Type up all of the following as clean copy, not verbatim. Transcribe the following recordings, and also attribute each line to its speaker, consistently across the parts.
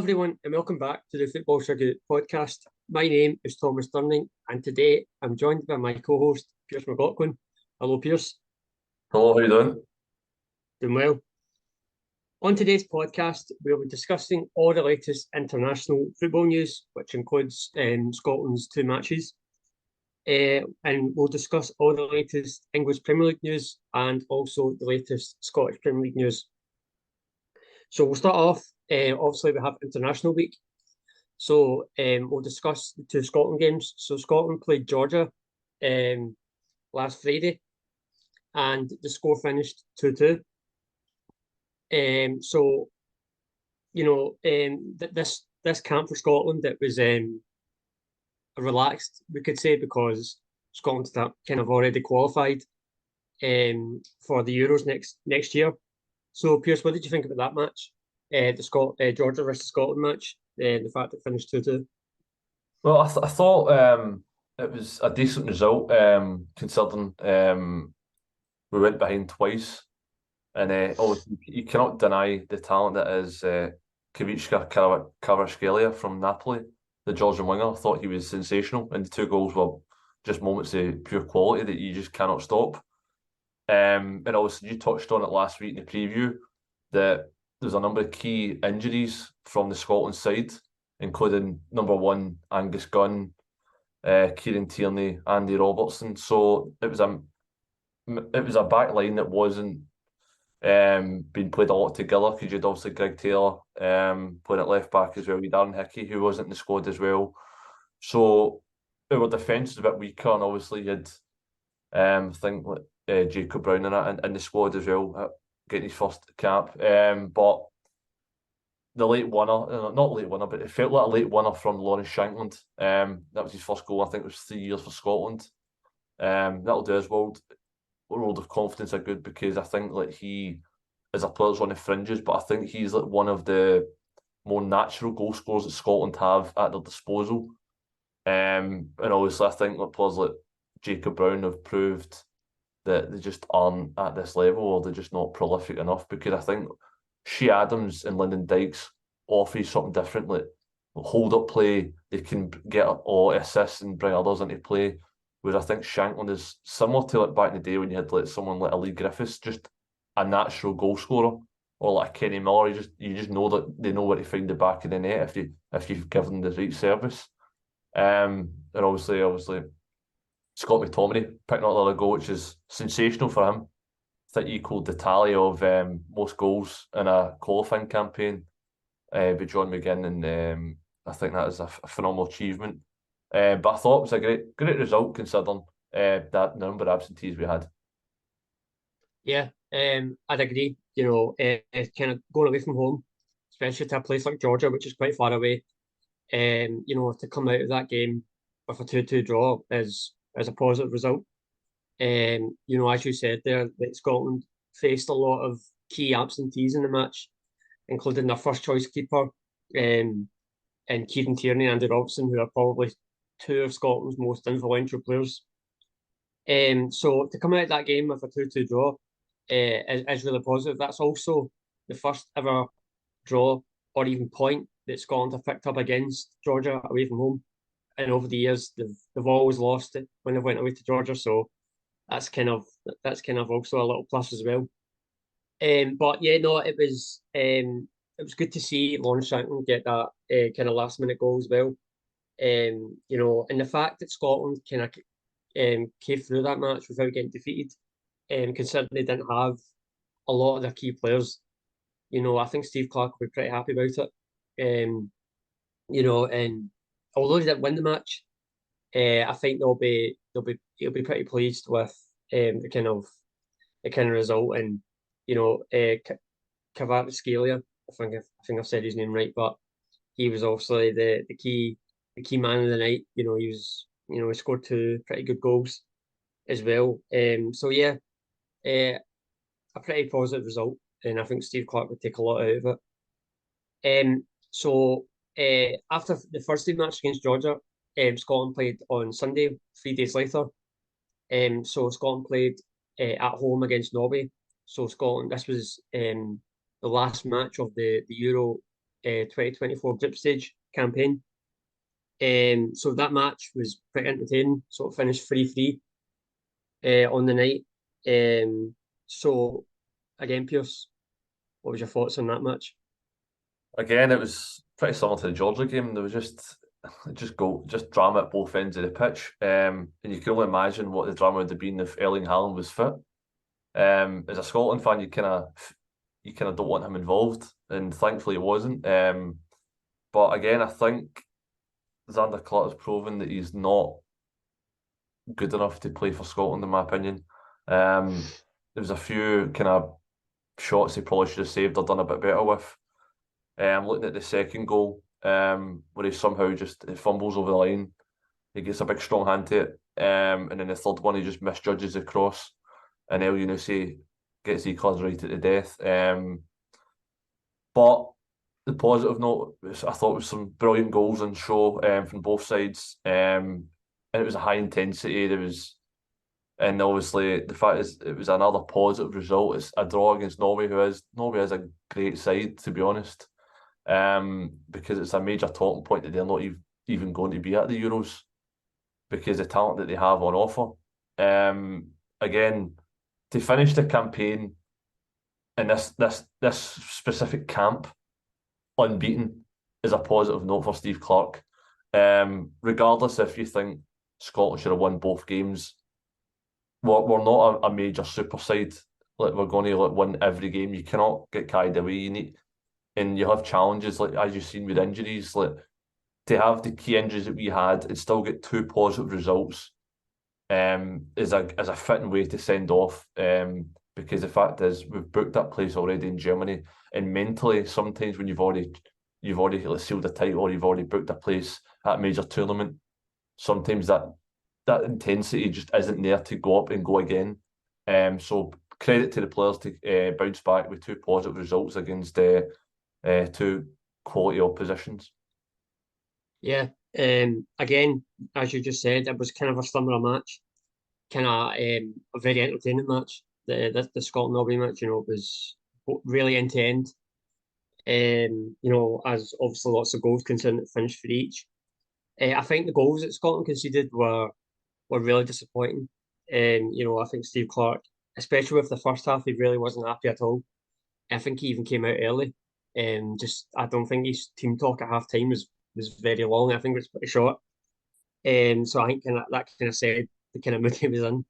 Speaker 1: everyone, and welcome back to the Football Chuggu Podcast. My name is Thomas Durning, and today I'm joined by my co-host, Pearse McLaughlin. Hello, Pearse.
Speaker 2: Hello, how you doing?
Speaker 1: Doing well. On today's podcast, we'll be discussing all the latest international football news, which includes Scotland's two matches. And we'll discuss all the latest English Premier League news and also the latest Scottish Premier League news. So we'll start off. Obviously, we have International Week. So we'll discuss the two Scotland games. So Scotland played Georgia last Friday, and the score finished 2-2. So, you know, this camp for Scotland, it was relaxed, we could say, because Scotland kind of already qualified for the Euros next year. So, Pearse, what did you think about that match? The Georgia versus Scotland match, the fact it finished 2-2.
Speaker 2: Well, I thought it was a decent result, considering we went behind twice, and you cannot deny the talent that is Kavicka Kvaratskhelia from Napoli, the Georgian winger. I thought he was sensational, and the two goals were just moments of pure quality that you just cannot stop. And obviously, you touched on it last week in the preview that there's a number of key injuries from the Scotland side, including number one Angus Gunn, Kieran Tierney, Andy Robertson. So it was a back line that wasn't being played a lot together, because you'd obviously Greg Taylor playing at left back as well, with Darren Hickey, who wasn't in the squad as well. So our defence was a bit weaker, and obviously you had I think Jacob Brown in the squad as well, getting his first cap. But the late winner, not late winner, but it felt like a late winner from Lawrence Shankland. That was his first goal. I think it was 3 years for Scotland. That'll do his world of confidence are good, because I think like he is a player that's on the fringes, but I think he's like one of the more natural goal scorers that Scotland have at their disposal. And obviously I think like players like Jacob Brown have proved that they just aren't at this level, or they're just not prolific enough, because I think Shea Adams and Lyndon Dykes offer something different, like hold up play, they can get or assist and bring others into play. Whereas I think Shankland is similar to like back in the day when you had like someone like a Lee Griffiths, just a natural goal scorer, or like a Kenny Miller. You just know that they know where to find the back of the net if you've given them the right service. And obviously Scott McTominay picking up another goal, which is sensational for him. I think he equalled the tally of most goals in a qualifying campaign with John McGinn, and I think that is a phenomenal achievement. But I thought it was a great result, considering that number of absentees we had.
Speaker 1: Yeah, I'd agree. You know, kind of going away from home, especially to a place like Georgia, which is quite far away. You know, to come out of that game with a 2-2 draw is a positive result. You know, as you said there, that Scotland faced a lot of key absentees in the match, including their first choice keeper, and Kieran Tierney and Andy Robertson, who are probably two of Scotland's most influential players. So to come out of that game with a 2-2 draw is really positive. That's also the first ever draw or even point that Scotland have picked up against Georgia away from home. And over the years, they've always lost it when they went away to Georgia. So that's kind of also a little plus as well. But yeah, no, it was good to see Lawrence Shankland get that kind of last minute goal as well. You know, and the fact that Scotland kind of came through that match without getting defeated, considering they didn't have a lot of their key players. You know, I think Steve Clarke will be pretty happy about it. You know, and although they didn't win the match, I think he'll be pretty pleased with the kind of result. And you know, Kvaratskhelia, I think I've said his name right, but he was obviously the key man of the night. You know, he scored two pretty good goals as well. So yeah, a pretty positive result, and I think Steve Clarke would take a lot out of it. So after the Thursday match against Georgia, Scotland played on Sunday, 3 days later. So Scotland played at home against Norway. So Scotland, this was the last match of the Euro 2024 group stage campaign. So that match was pretty entertaining. So it finished 3-3 on the night. So again, Pearse, what was your thoughts on that match?
Speaker 2: Again, it was pretty similar to the Georgia game. There was just drama at both ends of the pitch. And you can only imagine what the drama would have been if Erling Haaland was fit. As a Scotland fan, you kind of don't want him involved, and thankfully he wasn't. But again, I think Xander Clark has proven that he's not good enough to play for Scotland, in my opinion. There was a few kind of shots he probably should have saved or done a bit better with. Looking at the second goal, where he somehow just fumbles over the line. He gets a big strong hand to it. And then the third one, he just misjudges the cross. And El Yunusi gets E-Class right at the death. But the positive note, I thought, was some brilliant goals on show from both sides. And it was a high intensity. And obviously the fact is it was another positive result. It's a draw against Norway, Norway is a great side, to be honest. Because it's a major talking point that they're not even going to be at the Euros because the talent that they have on offer. Again, to finish the campaign in this specific camp unbeaten is a positive note for Steve Clarke. Regardless if you think Scotland should have won both games, we're not a major super side. Like, we're going to win every game. You cannot get carried away. And you have challenges, like as you've seen with injuries, like to have the key injuries that we had and still get 2 positive results is a fitting way to send off. Because the fact is we've booked that place already in Germany, and mentally sometimes when you've already like, sealed a title or you've already booked a place at a major tournament, sometimes that intensity just isn't there to go up and go again. So credit to the players to bounce back with 2 positive results against 2 quality oppositions.
Speaker 1: Yeah. Again, as you just said, it was kind of a similar match, kind of a very entertaining match. The Scotland Norway match, was really end to end. As obviously lots of goals considering it finished for each. I think the goals that Scotland conceded were really disappointing. I think Steve Clarke, especially with the first half, he really wasn't happy at all. I think he even came out early. I don't think his team talk at half time was very long. I think it was pretty short. So I think that kind of said the kind of mood he was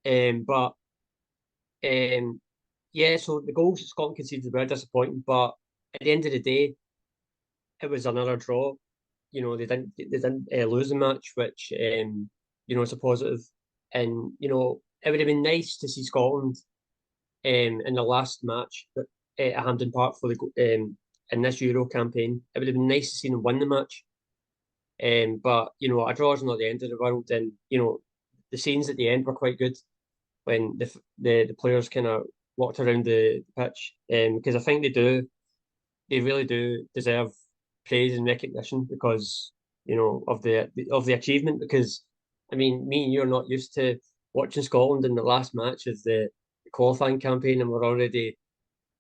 Speaker 1: in. But yeah, so the goals that Scotland conceded were disappointing, but at the end of the day, it was another draw. They didn't lose the match, which is a positive. And it would have been nice to see Scotland in the last match at Hampden Park for the in this Euro campaign. It would have been nice to see them win the match. But a draw is not the end of the world, and the scenes at the end were quite good when the players kind of walked around the pitch, because I think they really do deserve praise and recognition because of the achievement. Because I mean, me and you are not used to watching Scotland in the last match of the qualifying campaign, and we're already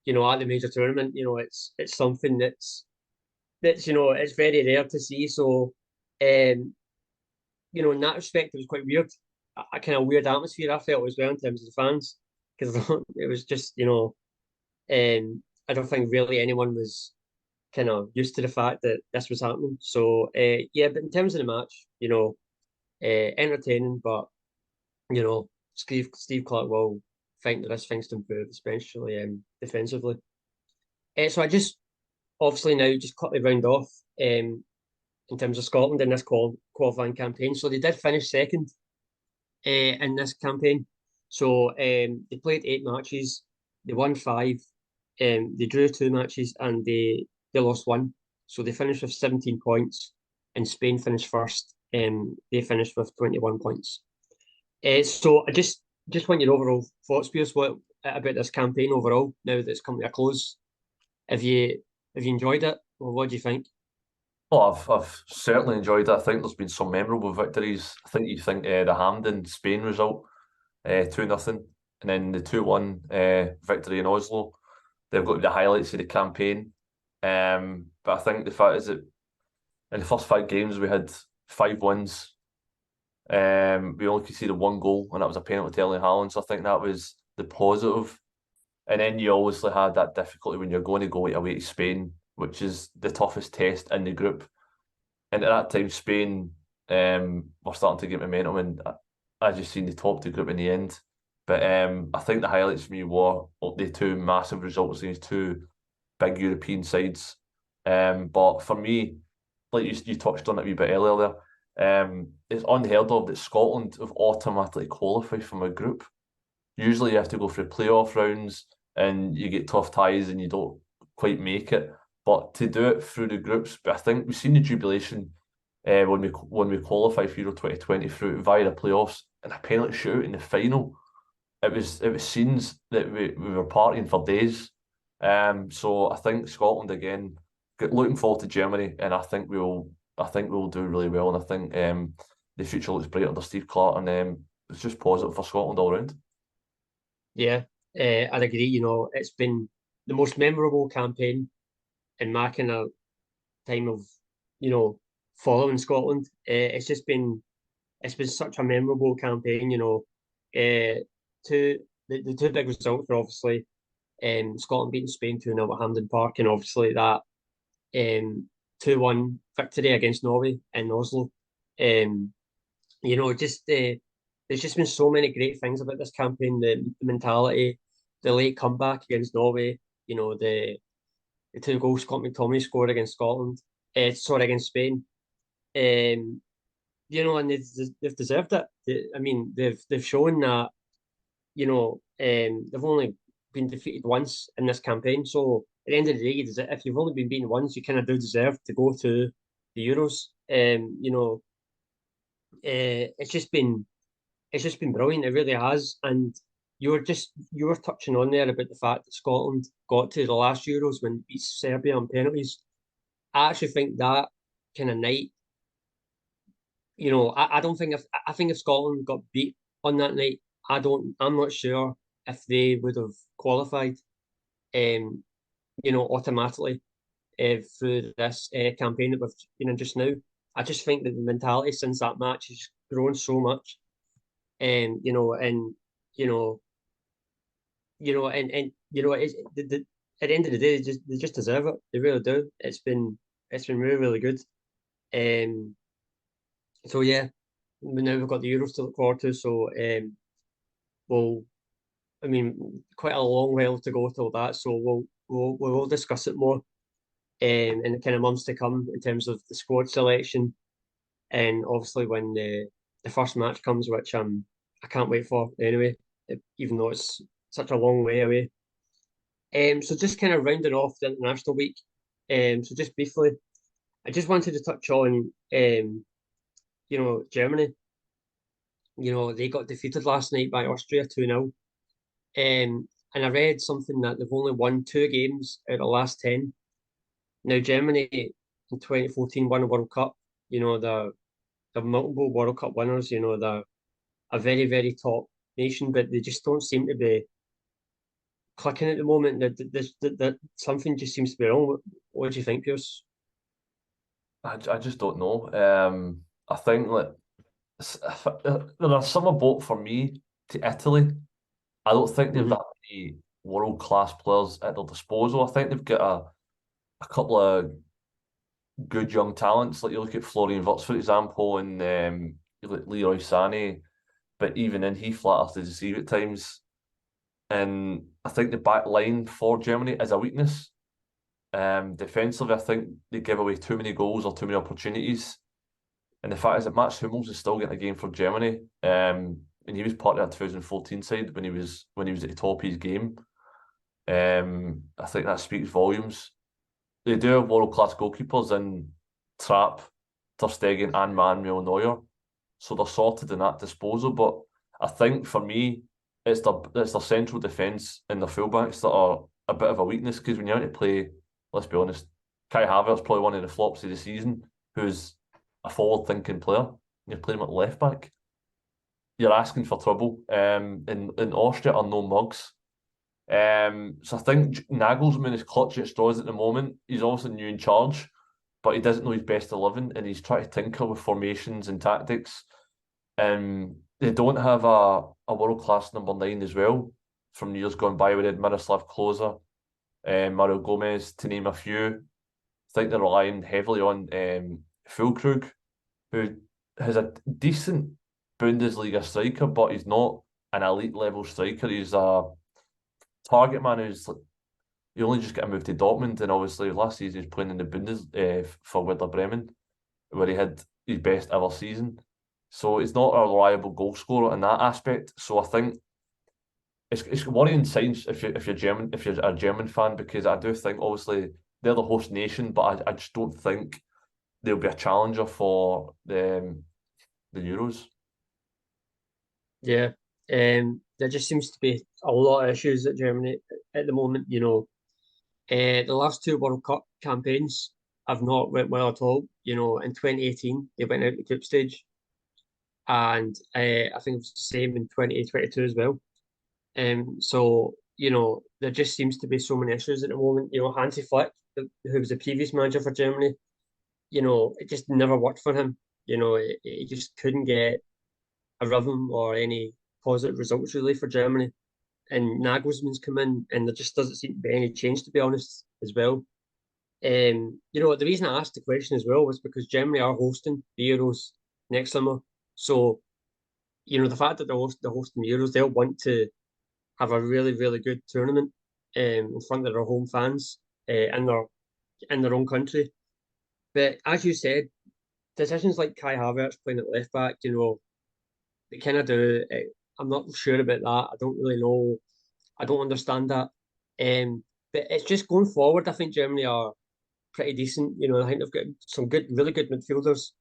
Speaker 1: at the major tournament. It's something that's it's very rare to see. So in that respect, it was quite weird. A kind of weird atmosphere I felt as well in terms of the fans, because it was just I don't think really anyone was kind of used to the fact that this was happening. So yeah, but in terms of the match, entertaining, but Steve Clarke will think that there's things to improve, especially defensively. So I just obviously now just quickly round off in terms of Scotland in this qualifying campaign. So they did finish second in this campaign. So they played 8 matches, they won 5, they drew 2 matches, and they lost 1. So they finished with 17 points, and Spain finished first. They finished with 21 points. So I just want your overall thoughts, Pearse, what about this campaign overall now that it's come to a close. Have you enjoyed it, or what do you think?
Speaker 2: Oh, I've certainly enjoyed it. I think there's been some memorable victories. I think the Hampden Spain result, 2-0, and then the 2-1 victory in Oslo. They've got the highlights of the campaign. But I think the fact is that in the first 5 games we had 5 wins. We only conceded 1 goal, and that was a penalty to Erling Haaland. So I think that was the positive. And then you obviously had that difficulty when you're going to go away to Spain, which is the toughest test in the group. And at that time, Spain were starting to get momentum, and as you've seen, they topped the group in the end. But I think the highlights for me were the 2 massive results against 2 big European sides. But for me, like you touched on it a wee bit earlier there, it's unheard of that Scotland have automatically qualified from a group. Usually you have to go through playoff rounds and you get tough ties and you don't quite make it. But to do it through the groups, but I think we've seen the jubilation when we qualify for Euro 2020 through via the playoffs and a penalty shootout in the final. It was scenes that we were partying for days. So I think Scotland again, looking forward to Germany, and I think we'll do really well, and I think the future looks bright under Steve Clarke, and it's just positive for Scotland all round.
Speaker 1: Yeah, I'd agree. You know, it's been the most memorable campaign in my kind of time of, you know, following Scotland. It's been such a memorable campaign. You know, the 2 big results were obviously Scotland beating Spain 2-0 at Hampden Park, and obviously that 2-1 victory against Norway in Oslo. You know, there's just been so many great things about this campaign. The mentality, the late comeback against Norway. You know, the 2 goals Scott McTominay scored against against Spain. You know, and they've deserved it. I mean, they've shown that, you know, they've only been defeated once in this campaign. So at the end of the day, if you've only been beaten once, you kind of do deserve to go to the Euros. You know, it's just been brilliant. It really has. And you were touching on there about the fact that Scotland got to the last Euros when they beat Serbia on penalties. I actually think that kind of night, you know, I don't think I think if Scotland got beat on that night, I'm not sure if they would have qualified, you know, automatically through this campaign that we've been in just now. I just think that the mentality since that match has grown so much. You know, and you know, you know, at the end of the day, they just deserve it. They really do. It's been really really good. Um, so yeah, now we've got the Euros to look forward to. So we'll, I mean, quite a long while to go till that. So we'll discuss it more in the kind of months to come in terms of the squad selection, and obviously when the first match comes, which I can't wait for anyway, even though it's such a long way away. So just kind of rounding off the international week. So just briefly, I just wanted to touch on you know, Germany. You know, they got defeated last night by Austria 2-0. And I read something that they've only won 2 games out of the last 10. Now Germany in 2014 won a World Cup. You know, they're multiple World Cup winners. You know, they're a very, very top nation, but they just don't seem to be clicking at the moment. That something just seems to be wrong. What do you think, Pearse?
Speaker 2: I just don't know. I think like there's some boat for me to Italy. I don't think they've
Speaker 1: Mm-hmm.
Speaker 2: that many world class players at their disposal. I think they've got a couple of good young talents. Like you look at Florian Wirtz, for example, and you look at Leroy Sané, but even then he flatters to deceive at times. And I think the back line for Germany is a weakness. Defensively, I think they give away too many goals or too many opportunities. And the fact is that Mats Hummels is still getting a game for Germany. And he was part of that 2014 side when he was at the top of his game. I think that speaks volumes. They do have world class goalkeepers in Trapp, Ter Stegen, and Manuel Neuer, so they're sorted in that disposal. But I think for me, it's their central defence and their fullbacks that are a bit of a weakness, because when you're out to play, let's be honest, Kai Havertz probably one of the flops of the season, who's a forward thinking player. You're playing him at left back. You're asking for trouble. In Austria are no mugs. So I think Nagelsmann is clutching at straws at the moment. He's obviously new in charge, but he doesn't know his best 11, and he's trying to tinker with formations and tactics. They don't have a world class number 9 as well. From years gone by, we had Miroslav Klose, Mario Gomez, to name a few. I think they're relying heavily on Füllkrug, who has a decent Bundesliga striker, but he's not an elite level striker. He's a target man who's you only just get a move to Dortmund, and obviously last season he was playing in the Bundes for Werder Bremen, where he had his best ever season. So he's not a reliable goal scorer in that aspect. So I think it's worrying signs if you're a German fan, because I do think obviously they're the host nation, but I just don't think they'll be a challenger for the Euros.
Speaker 1: Yeah, there just seems to be a lot of issues at Germany at the moment. The last two World Cup campaigns have not went well at all. In 2018 they went out the group stage, and I think it was the same in 2022 as well. So there just seems to be so many issues at the moment. Hansi Flick, who was the previous manager for Germany, it just never worked for him. He just couldn't get a rhythm or any positive results really for Germany. And Nagelsmann's come in, and there just doesn't seem to be any change, to be honest, as well. The reason I asked the question as well was because Germany are hosting the Euros next summer. So, the fact that they're hosting the Euros, they'll want to have a really, really good tournament in front of their home fans in their own country. But as you said, decisions like Kai Havertz playing at left back, they kind of do. I'm not sure about that. I don't really know. I don't understand that. But it's just going forward. I think Germany are pretty decent. I think they've got some really good midfielders.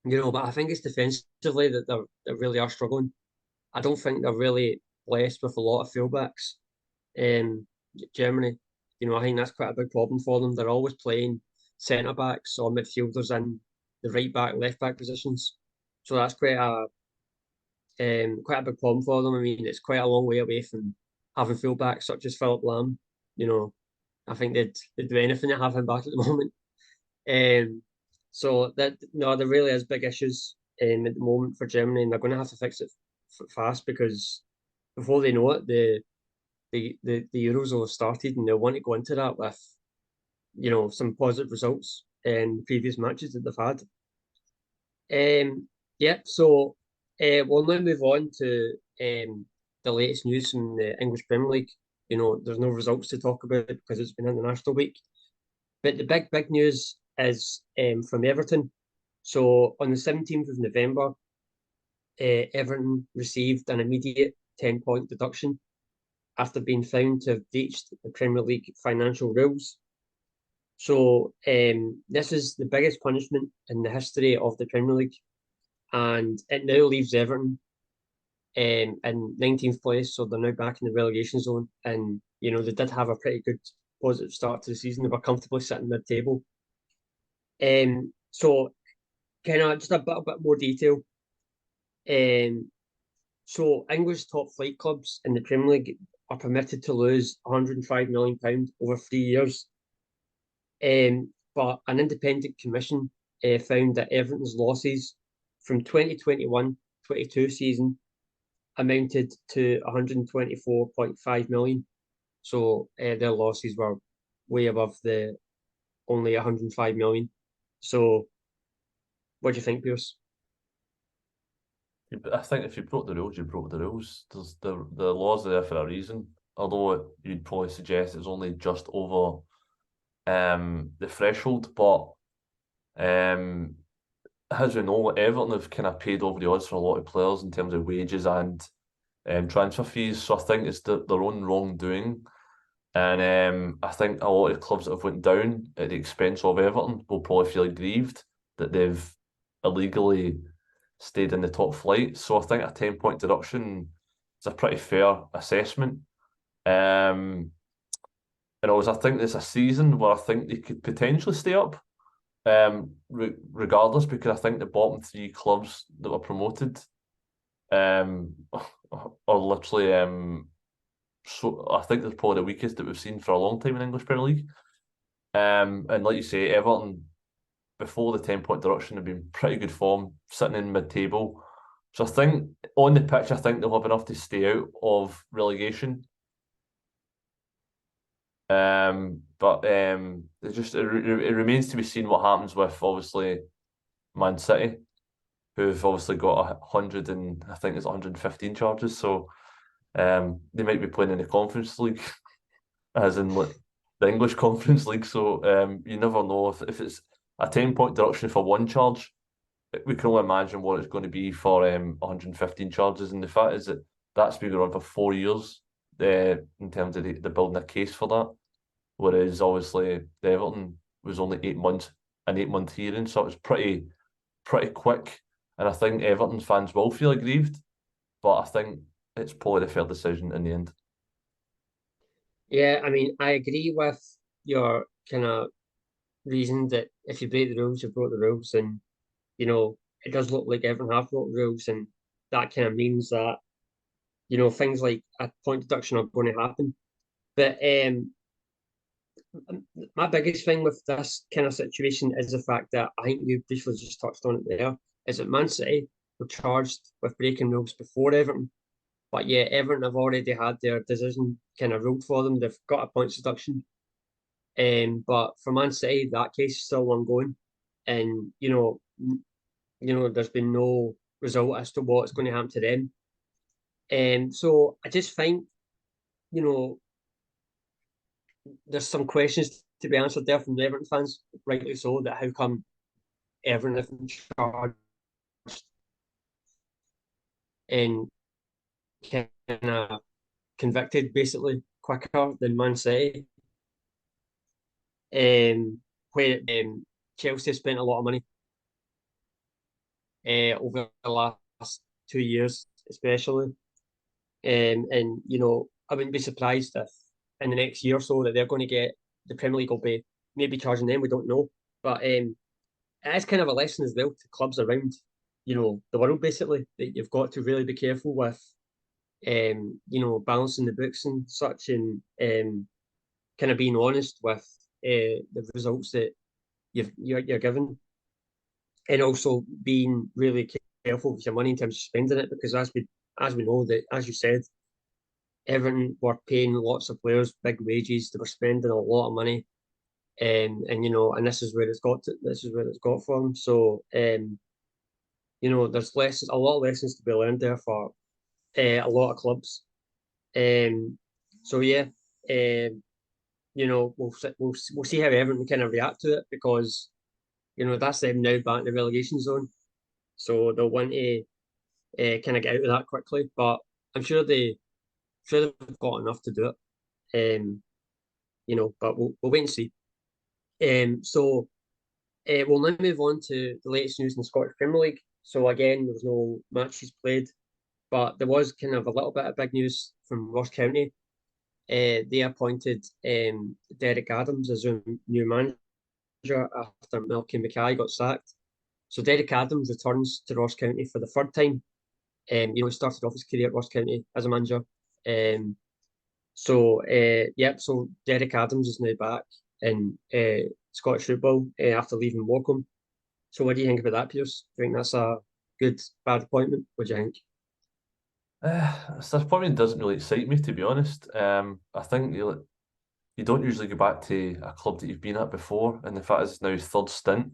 Speaker 1: But I think it's defensively that they really are struggling. I don't think they're really blessed with a lot of fullbacks. Germany, I think that's quite a big problem for them. They're always playing centre backs or midfielders in the right back, left back positions. So that's quite a big problem for them. I mean, it's quite a long way away from having fullbacks such as Philip Lahm. I think they'd do anything to have him back at the moment. So that no, there really is big issues at the moment for Germany, and they're going to have to fix it fast, because before they know it, the Euros will have started, and they'll want to go into that with some positive results in previous matches that they've had. Yeah, so we'll now move on to the latest news from the English Premier League. There's no results to talk about because it's been International Week. But the big news is from Everton. So on the 17th of November, Everton received an immediate 10-point deduction after being found to have breached the Premier League financial rules. So this is the biggest punishment in the history of the Premier League, and it now leaves Everton in 19th place, so they're now back in the relegation zone. And they did have a pretty good positive start to the season. They were comfortably sitting mid-table. So kind of just a bit more detail. So English top flight clubs in the Premier League are permitted to lose £105 million over 3 years. But an independent commission found that Everton's losses from 2021-22 season amounted to 124.5 million. So their losses were way above the only 105 million. So what do you think, Pearse?
Speaker 2: I think if you broke the rules, you broke the rules. There's the laws are there for a reason. Although you'd probably suggest it's only just over the threshold, but as we know, Everton have kind of paid over the odds for a lot of players in terms of wages and transfer fees. So I think it's their own wrongdoing. And I think a lot of clubs that have went down at the expense of Everton will probably feel aggrieved that they've illegally stayed in the top flight. So I think a 10-point deduction is a pretty fair assessment. And also I think there's a season where I think they could potentially stay up, regardless, because I think the bottom 3 clubs that were promoted are literally so I think they're probably the weakest that we've seen for a long time in English Premier League. And like you say, Everton before the 10-point deduction have been pretty good form, sitting in mid-table. So I think on the pitch, I think they'll have enough to stay out of relegation. But it remains to be seen what happens with obviously Man City, who've obviously got 100 and I think it's 115 charges. So they might be playing in the Conference League, as in the English Conference League. So you never know if it's a 10-point deduction for one charge. We can only imagine what it's going to be for 115 charges. And the fact is that that's been going on for 4 years in terms of the building a case for that. Whereas obviously the Everton was only 8 months, an 8-month hearing, so it was pretty quick. And I think Everton fans will feel aggrieved, but I think it's probably the fair decision in the end.
Speaker 1: Yeah, I mean, I agree with your kind of reason that if you break the rules, you broke the rules, and it does look like Everton have broke the rules, and that kind of means that things like a point deduction are going to happen. But my biggest thing with this kind of situation is the fact that I think you briefly just touched on it there, is that Man City were charged with breaking rules before Everton. But yeah, Everton have already had their decision kind of ruled for them. They've got a points deduction. But for Man City, that case is still ongoing. And, there's been no result as to what's going to happen to them. So I just think, there's some questions to be answered there from the Everton fans, rightly so, that how come Everton have been charged and kind of convicted basically quicker than Man City. Where Chelsea spent a lot of money over the last 2 years, especially. And I wouldn't be surprised if in the next year or so that they're going to get the Premier League will be maybe charging them. We don't know, but it is kind of a lesson as well to clubs around the world basically, that you've got to really be careful with balancing the books and such, and kind of being honest with the results that you're given, and also being really careful with your money in terms of spending it, because as we know that, as you said, Everton were paying lots of players big wages. They were spending a lot of money, and this is where it's got to. This is where it's got from. So there's a lot of lessons to be learned there for a lot of clubs. So yeah, we'll see how Everton kind of react to it, because that's them now back in the relegation zone, so they'll want to kind of get out of that quickly. But I'm sure they've got enough to do it. But we'll wait and see. So we'll now move on to the latest news in the Scottish Premier League. So again, there was no matches played, but there was kind of a little bit of big news from Ross County. They appointed Derek Adams as their new manager after Malcolm Mackay got sacked. So Derek Adams returns to Ross County for the third time. He started off his career at Ross County as a manager. So Derek Adams is now back in Scottish football after leaving Morecambe. So what do you think about that, Pearse? Do you think that's a good, bad appointment? What do you think?
Speaker 2: This appointment doesn't really excite me, to be honest. I think you don't usually go back to a club that you've been at before, and the fact is it's now his third stint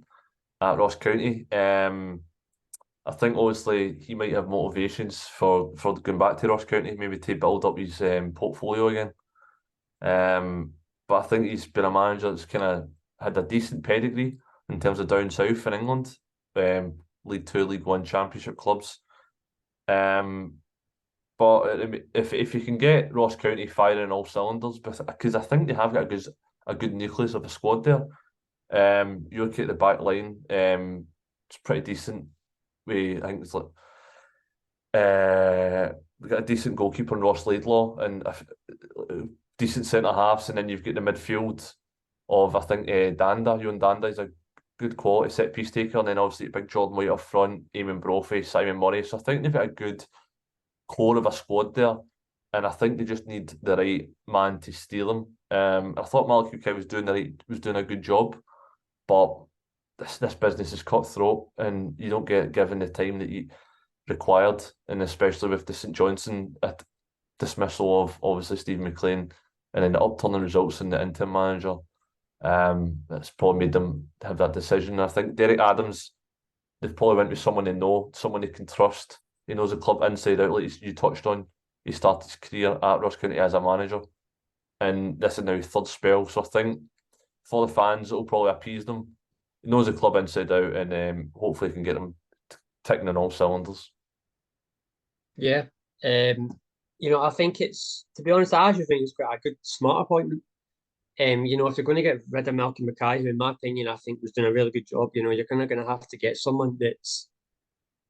Speaker 2: at Ross County. I think obviously he might have motivations for going back to Ross County, maybe to build up his portfolio again. But I think he's been a manager that's kind of had a decent pedigree in terms of down south in England, League Two, League One, Championship clubs. But if you can get Ross County firing all cylinders, because I think they have got a good nucleus of a squad there. You look at the back line, it's pretty decent. I think it's like we got a decent goalkeeper in Ross Laidlaw, and decent centre halves, and then you've got the midfield of, I think, Danda. Ewan Danda is a good quality set piece taker, and then obviously big Jordan White up front, Eamon Brophy, Simon Murray. So I think they've got a good core of a squad there. and I think they just need the right man to steer them. I thought Malik UK was doing a good job, but this business is cutthroat, and you don't get given the time that you required, and especially with the St Johnson dismissal of obviously Steve McLean, and then the upturning results in the interim manager. That's probably made them have that decision. I think Derek Adams, they've probably went with someone they know, someone they can trust. He knows the club inside out, like you touched on. He started his career at Ross County as a manager, and this is now his third spell. So I think for the fans, it'll probably appease them. He knows the club inside out, and hopefully can get them ticking on all cylinders.
Speaker 1: Yeah. I think to be honest, I actually think it's quite a good, smart appointment. If they're going to get rid of Malcolm Mackay, who in my opinion, I think was doing a really good job, you're kind of going to have to get someone that's,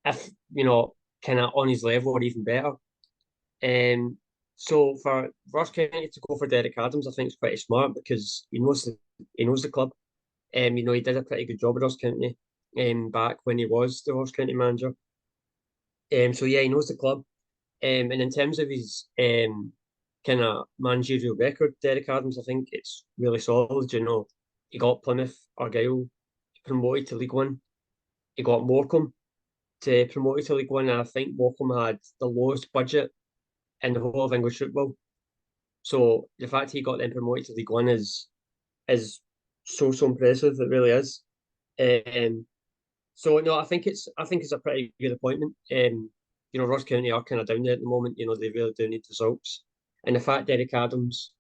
Speaker 1: if, kind of on his level or even better. So for Ross County to go for Derek Adams, I think it's pretty smart because he knows the club. He did a pretty good job at Ross County, back when he was the Ross County manager. So yeah, he knows the club. And in terms of his kind of managerial record, Derek Adams, I think it's really solid. He got Plymouth Argyle promoted to League One. He got Morecambe to promoted to League One, and I think Morecambe had the lowest budget in the whole of English football. So the fact he got them promoted to League One is so impressive. It really is. So no, I think it's a pretty good appointment. Ross County are kind of down there at the moment. They really do need results. And the fact Derek Adams,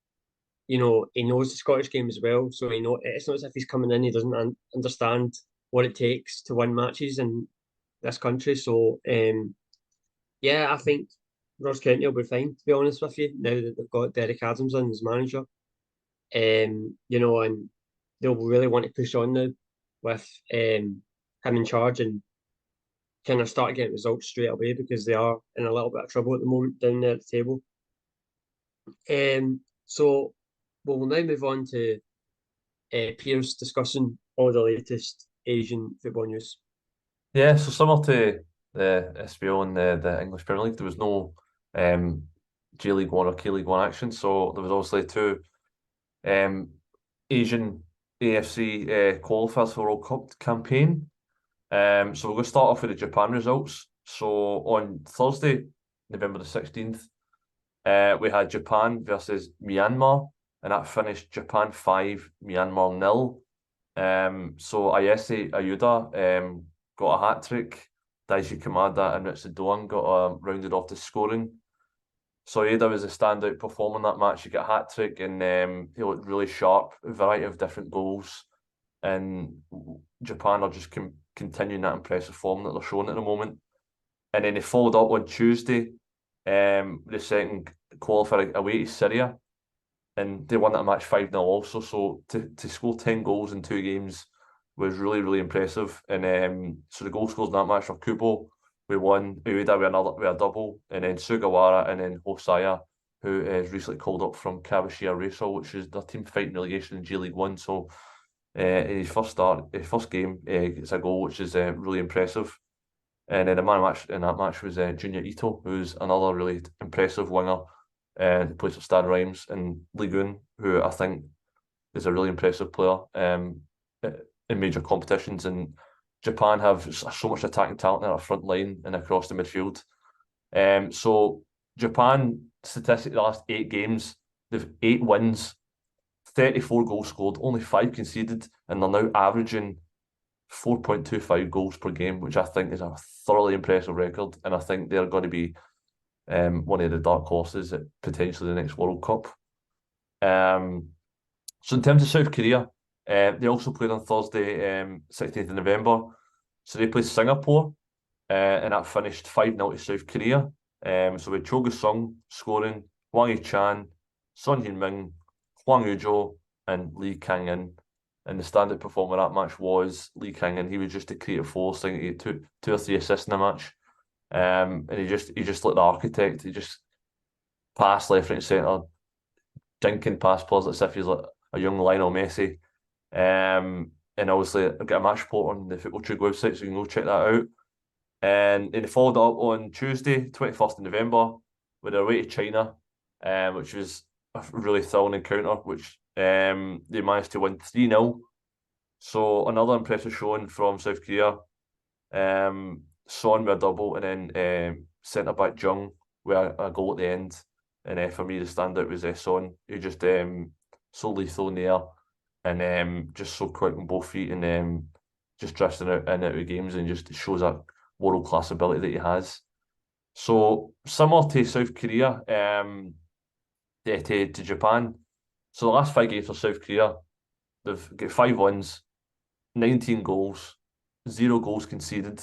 Speaker 1: he knows the Scottish game as well. So it's not as if he's coming in, he doesn't understand what it takes to win matches in this country. So yeah, I think Ross County will be fine, to be honest with you, now that they've got Derek Adams in as manager. And they'll really want to push on now with him in charge and kind of start getting results straight away, because they are in a little bit of trouble at the moment down there at the table. So we'll now move on to Pearse discussing all the latest Asian football news.
Speaker 2: Yeah, so similar to the SBO and the English Premier League, there was no J League One or K League One action. So there was obviously two Asian AFC qualifiers for World Cup campaign. So we're going to start off with the Japan results. So on Thursday, November the 16th, we had Japan versus Myanmar, and that finished Japan 5, Myanmar 0. So Ayase Ayuda got a hat-trick. Daiji Kamada and Ritsu Doan got rounded off the scoring. So Ayuda was a standout performer in that match. He got a hat-trick, and he looked really sharp, a variety of different goals. And Japan are just continuing that impressive form that they're showing at the moment. And then they followed up on Tuesday, the second qualifier away to Syria, and they won that match 5-0 also. So to score 10 goals in 2 games was really, really impressive. And so the goal scorers in that match were Kubo, we won, Ueda with a double, and then Sugawara, and then Hosaya, who is recently called up from Kabushia Reysol, which is their team fighting relegation in J League One. So in his first game, gets a goal, which is really impressive. And then the man match in that match was Junior Ito, who's another really impressive winger, who plays for Stade Reims in Ligue 1, who I think is a really impressive player in major competitions. And Japan have so much attacking talent in our front line and across the midfield. So Japan, statistically, the last 8 games, they've 8 wins, 34 goals scored, only 5 conceded, and they're now averaging 4.25 goals per game, which I think is a thoroughly impressive record. And I think they're going to be one of the dark horses at potentially the next World Cup. So in terms of South Korea, they also played on Thursday, 16th of November. So they played Singapore, and that finished 5-0 to South Korea. So with Cho Gu-sung scoring, Wang Hee-Chan, Son Heung-min, Hwang Ui-jo, and Lee Kang-in. And the standout performer of that match was Lee Kang-in. He was just a creative force. I think he had two or three assists in the match. And he just like the architect. He just passed left, right, and centre, dinking past players as if he's like a young Lionel Messi. And obviously, I've got a match report on the Football Chuggu website, so you can go check that out. And they followed up on Tuesday, 21st of November, with their way to China, which was a really thrilling encounter, which they managed to win 3-0. So another impressive showing from South Korea. Son with a double, and then centre back Jung with a goal at the end. And for me, the standout was Son, who just so lethal in the air and just so quick on both feet and just drifting out and out of games and just shows that world class ability that he has. So similar to South Korea, to Japan. So the last 5 games for South Korea, they've got 5 wins, 19 goals, 0 goals conceded,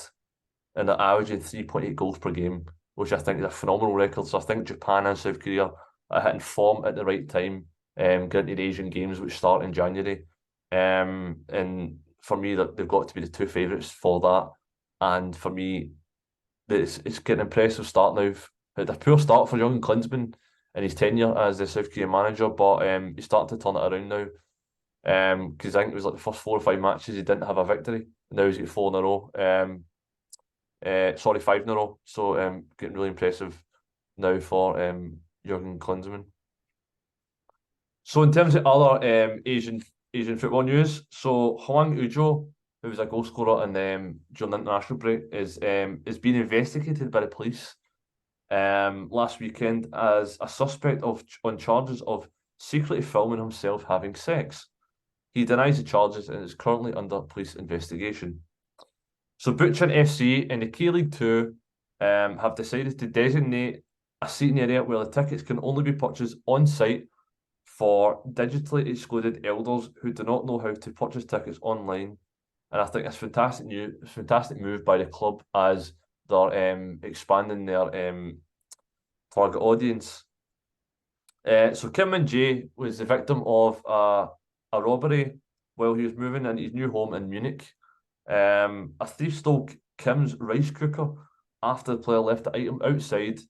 Speaker 2: and they're averaging 3.8 goals per game, which I think is a phenomenal record. So I think Japan and South Korea are hitting form at the right time, getting to the Asian Games, which start in January. And for me, they've got to be the 2 favourites for that. And for me, it's getting an impressive start now. It's a poor start for Jurgen Klinsmann in his tenure as the South Korean manager, but he's starting to turn it around now. Because I think it was like the first 4 or 5 matches he didn't have a victory. Now he's got 4 in a row. 5 in a row. So getting really impressive now for Jurgen Klinsmann. So in terms of other Asian football news, so Hwang Ujjo, who was a goal scorer during the international break, is being investigated by the police last weekend as a suspect on charges of secretly filming himself having sex. He denies the charges and is currently under police investigation. So Bucheon FC in the K-League 2 have decided to designate a seating area where the tickets can only be purchased on site for digitally excluded elders who do not know how to purchase tickets online. And I think it's fantastic move by the club as they're expanding their target audience. So Kim Min-Jae was the victim of a robbery while he was moving into his new home in Munich. A thief stole Kim's rice cooker after the player left the item outside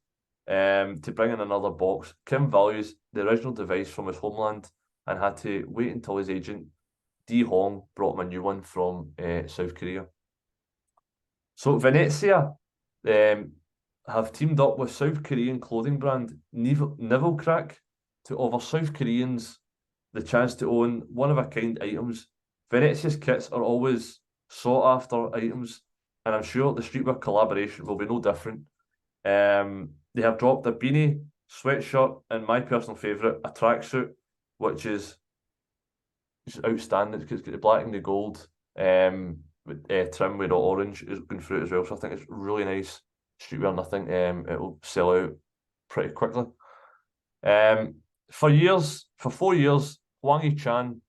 Speaker 2: to bring in another box. Kim values the original device from his homeland and had to wait until his agent, Dee Hong, brought him a new one from South Korea. So Venezia have teamed up with South Korean clothing brand Nivelcrack to offer South Koreans the chance to own one-of-a-kind items. Venezia's kits are always sought-after items, and I'm sure the streetwear collaboration will be no different. They have dropped a beanie, sweatshirt, and my personal favourite, a tracksuit, which is outstanding. It's got the black and the gold with trim with orange is going through it as well. So I think it's really nice streetwear, and I think it'll sell out pretty quickly. For 4 years, Hwang Hee-Chan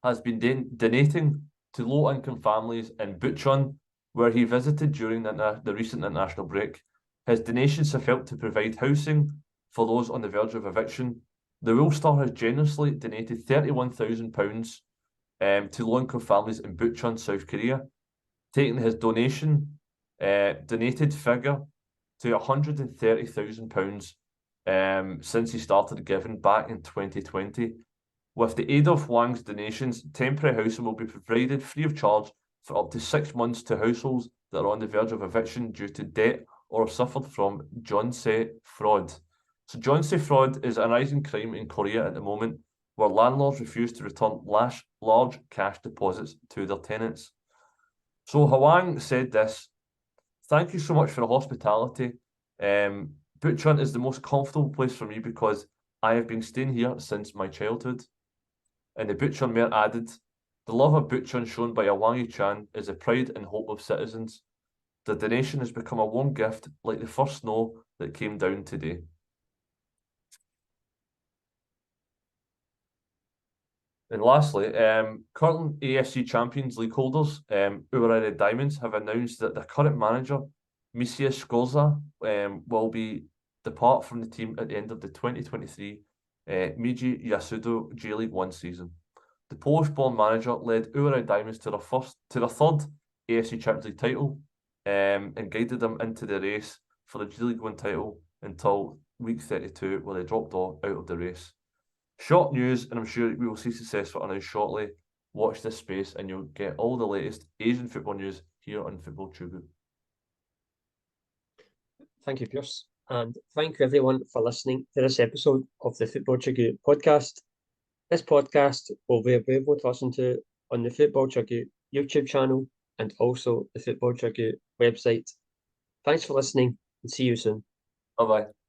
Speaker 2: has been donating to low-income families in Bucheon, where he visited during the recent international break. His donations have helped to provide housing for those on the verge of eviction. The Wool Star has generously donated £31,000 to low-income families in Bucheon, South Korea, taking his donated figure to £130,000 since he started giving back in 2020. With the aid of Hwang's donations, temporary housing will be provided free of charge for up to 6 months to households that are on the verge of eviction due to debt or have suffered from jeonse fraud. So jeonse fraud is a rising crime in Korea at the moment, where landlords refuse to return large cash deposits to their tenants. So Hwang said this: "Thank you so much for the hospitality. Bucheon is the most comfortable place for me because I have been staying here since my childhood." And the Bucheon mayor added, "The love of Bucheon shown by Hwang Hee-Chan is the pride and hope of citizens. The donation has become a warm gift like the first snow that came down today." And lastly, current AFC Champions League holders, Urawa Diamonds, have announced that their current manager, Misia Skorza, will depart from the team at the end of the 2023 Meiji Yasuda J League 1 season. The Polish-born manager led Urawa Diamonds to their third AFC Champions League title and guided them into the race for the J League 1 title until week 32, where they dropped out of the race. Short news, and I'm sure we will see success for Arnaud shortly. Watch this space and you'll get all the latest Asian football news here on Football Chuggu.
Speaker 1: Thank you, Pearse. and thank you everyone for listening to this episode of the Football Chuggu Podcast. This podcast will be available to listen to on the Football Chuggu YouTube channel and also the Football Chuggu website. Thanks for listening and see you soon.
Speaker 2: Bye bye.